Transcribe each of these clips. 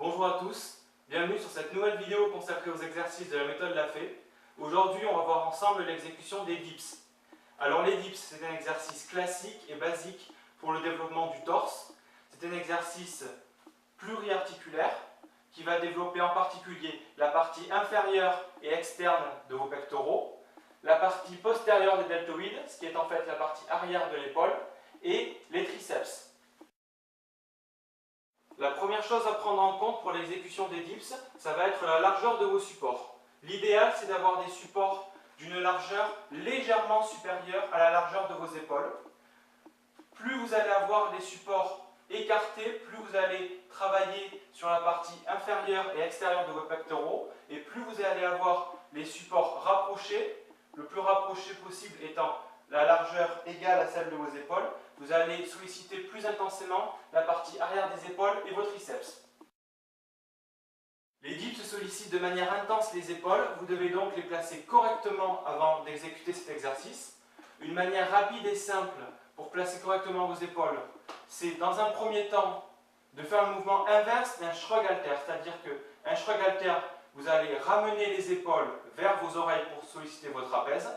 Bonjour à tous, bienvenue sur cette nouvelle vidéo consacrée aux exercices de la méthode Lafay. Aujourd'hui, on va voir ensemble l'exécution des dips. Alors les dips, c'est un exercice classique et basique pour le développement du torse. C'est un exercice pluriarticulaire qui va développer en particulier la partie inférieure et externe de vos pectoraux, la partie postérieure des deltoïdes, ce qui est en fait la partie arrière de l'épaule, et les triceps. La première chose à prendre en compte pour l'exécution des dips, ça va être la largeur de vos supports. L'idéal, c'est d'avoir des supports d'une largeur légèrement supérieure à la largeur de vos épaules. Plus vous allez avoir des supports écartés, plus vous allez travailler sur la partie inférieure et extérieure de vos pectoraux, et plus vous allez avoir les supports rapprochés, le plus rapproché possible étant la largeur égale à celle de vos épaules, vous allez solliciter plus intensément la partie arrière des épaules et vos triceps. Les dips sollicitent de manière intense les épaules, vous devez donc les placer correctement avant d'exécuter cet exercice. Une manière rapide et simple pour placer correctement vos épaules, c'est dans un premier temps de faire le mouvement inverse d'un shrug halter, c'est-à-dire qu'un shrug halter, vous allez ramener les épaules vers vos oreilles pour solliciter vos trapèzes.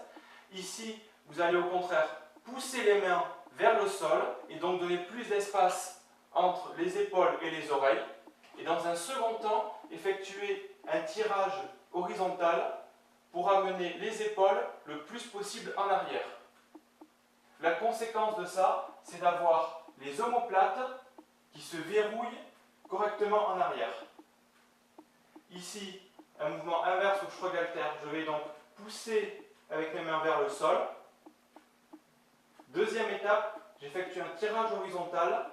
Ici, vous allez au contraire pousser les mains vers le sol et donc donner plus d'espace entre les épaules et les oreilles. Et dans un second temps, effectuer un tirage horizontal pour amener les épaules le plus possible en arrière. La conséquence de ça, c'est d'avoir les omoplates qui se verrouillent correctement en arrière. Ici, un mouvement inverse au shrug halter, je vais donc pousser avec mes mains vers le sol. Deuxième étape, j'effectue un tirage horizontal.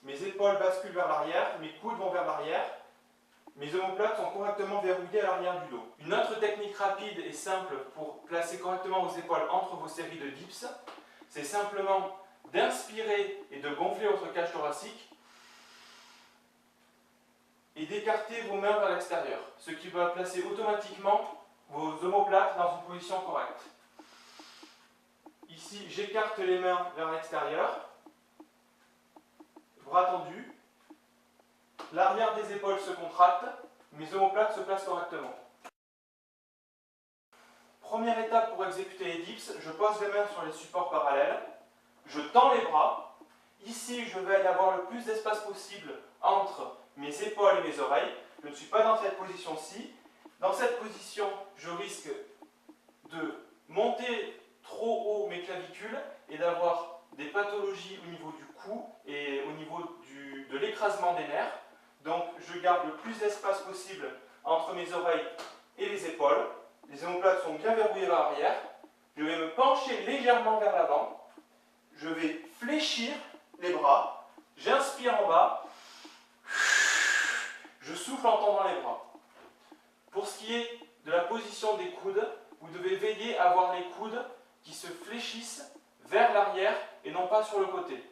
Mes épaules basculent vers l'arrière, mes coudes vont vers l'arrière. Mes omoplates sont correctement verrouillées à l'arrière du dos. Une autre technique rapide et simple pour placer correctement vos épaules entre vos séries de dips, c'est simplement d'inspirer et de gonfler votre cage thoracique et d'écarter vos mains vers l'extérieur, ce qui va placer automatiquement vos omoplates dans une position correcte. Ici, j'écarte les mains vers l'extérieur, bras tendus, l'arrière des épaules se contracte, mes omoplates se placent correctement. Première étape pour exécuter les dips, je pose les mains sur les supports parallèles, je tends les bras. Ici, je vais avoir le plus d'espace possible entre mes épaules et mes oreilles. Je ne suis pas dans cette position-ci. Dans cette position, je risque de monter trop haut mes clavicules et d'avoir des pathologies au niveau du cou et au niveau de l'écrasement des nerfs. Donc, je garde le plus d'espace possible entre mes oreilles et les épaules. Les omoplates sont bien verrouillées vers l'arrière. Je vais me pencher légèrement vers l'avant. Je vais fléchir les bras. J'inspire en bas. Je souffle en tendant les bras. Pour ce qui est de la position des coudes, vous devez veiller à avoir les coudes qui se fléchissent vers l'arrière et non pas sur le côté.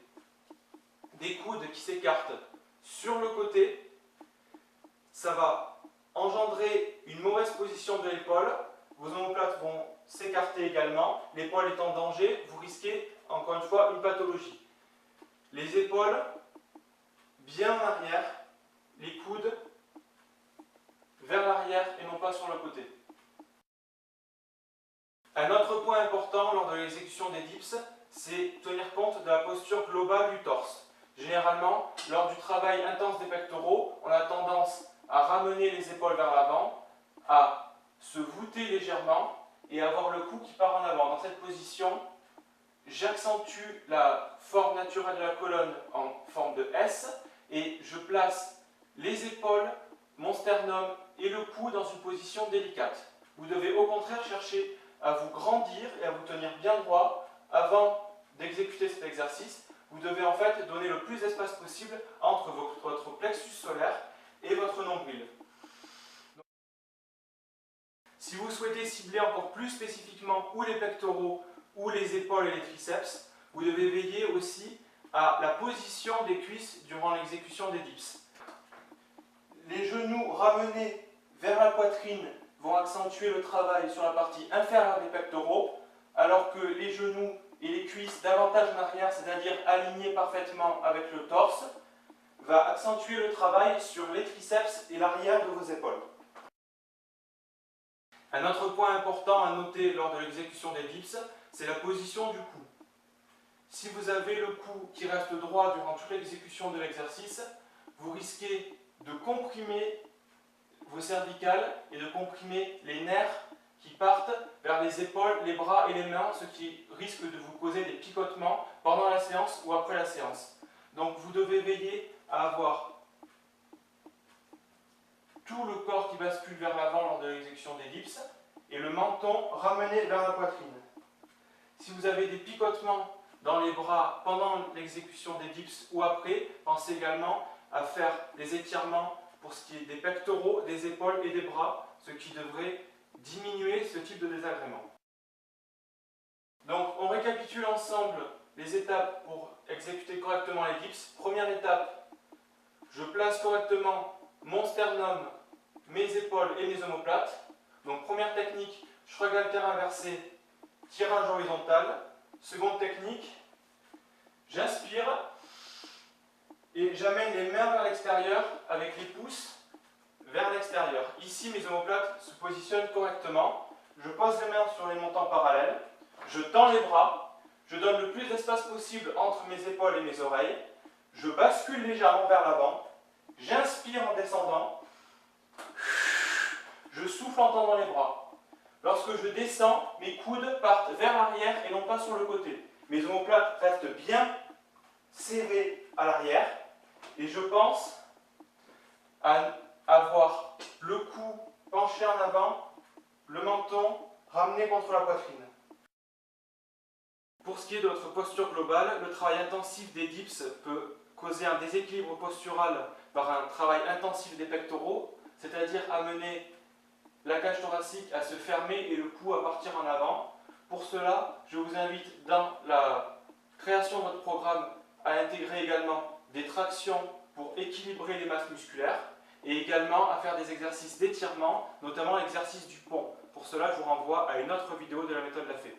Des coudes qui s'écartent sur le côté, ça va engendrer une mauvaise position de l'épaule. Vos omoplates vont s'écarter également. L'épaule est en danger, vous risquez encore une fois une pathologie. Les épaules bien en arrière, les coudes vers l'arrière et non pas sur le côté. Un autre point important lors de l'exécution des dips, c'est tenir compte de la posture globale du torse. Généralement, lors du travail intense des pectoraux, on a tendance à ramener les épaules vers l'avant, à se voûter légèrement et avoir le cou qui part en avant. Dans cette position, j'accentue la forme naturelle de la colonne en forme de S et je place les épaules, mon sternum et le cou dans une position délicate. Vous devez au contraire chercher à vous grandir et à vous tenir bien droit avant d'exécuter cet exercice. Vous devez en fait donner le plus d'espace possible entre votre plexus solaire et votre nombril. Si vous souhaitez cibler encore plus spécifiquement ou les pectoraux ou les épaules et les triceps, vous devez veiller aussi à la position des cuisses durant l'exécution des dips. Les genoux ramenés vers la poitrine vont accentuer le travail sur la partie inférieure des pectoraux, alors que les genoux et les cuisses davantage en arrière, c'est-à-dire alignés parfaitement avec le torse, va accentuer le travail sur les triceps et l'arrière de vos épaules. Un autre point important à noter lors de l'exécution des dips, c'est la position du cou. Si vous avez le cou qui reste droit durant toute l'exécution de l'exercice, vous risquez de comprimer vos cervicales et de comprimer les nerfs qui partent vers les épaules, les bras et les mains, ce qui risque de vous causer des picotements pendant la séance ou après la séance. Donc vous devez veiller à avoir tout le corps qui bascule vers l'avant lors de l'exécution des dips et le menton ramené vers la poitrine. Si vous avez des picotements dans les bras pendant l'exécution des dips ou après, pensez également à faire des étirements pour ce qui est des pectoraux, des épaules et des bras, ce qui devrait diminuer ce type de désagrément. Donc on récapitule ensemble les étapes pour exécuter correctement les dips. Première étape, je place correctement mon sternum, mes épaules et mes omoplates. Donc première technique, shrug halter inversé, tirage horizontal. Seconde technique, j'inspire et j'amène les mains vers l'extérieur avec les pouces vers l'extérieur. Ici, mes omoplates se positionnent correctement. Je pose les mains sur les montants parallèles. Je tends les bras. Je donne le plus d'espace possible entre mes épaules et mes oreilles. Je bascule légèrement vers l'avant. J'inspire en descendant. Je souffle en tendant les bras. Lorsque je descends, mes coudes partent vers l'arrière et non pas sur le côté. Mes omoplates restent bien serrées à l'arrière. Et je pense à avoir le cou penché en avant, le menton ramené contre la poitrine. Pour ce qui est de votre posture globale, le travail intensif des dips peut causer un déséquilibre postural par un travail intensif des pectoraux, c'est-à-dire amener la cage thoracique à se fermer et le cou à partir en avant. Pour cela, je vous invite dans la création de votre programme à intégrer également des tractions pour équilibrer les masses musculaires et également à faire des exercices d'étirement, notamment l'exercice du pont. Pour cela, je vous renvoie à une autre vidéo de la méthode Lafay.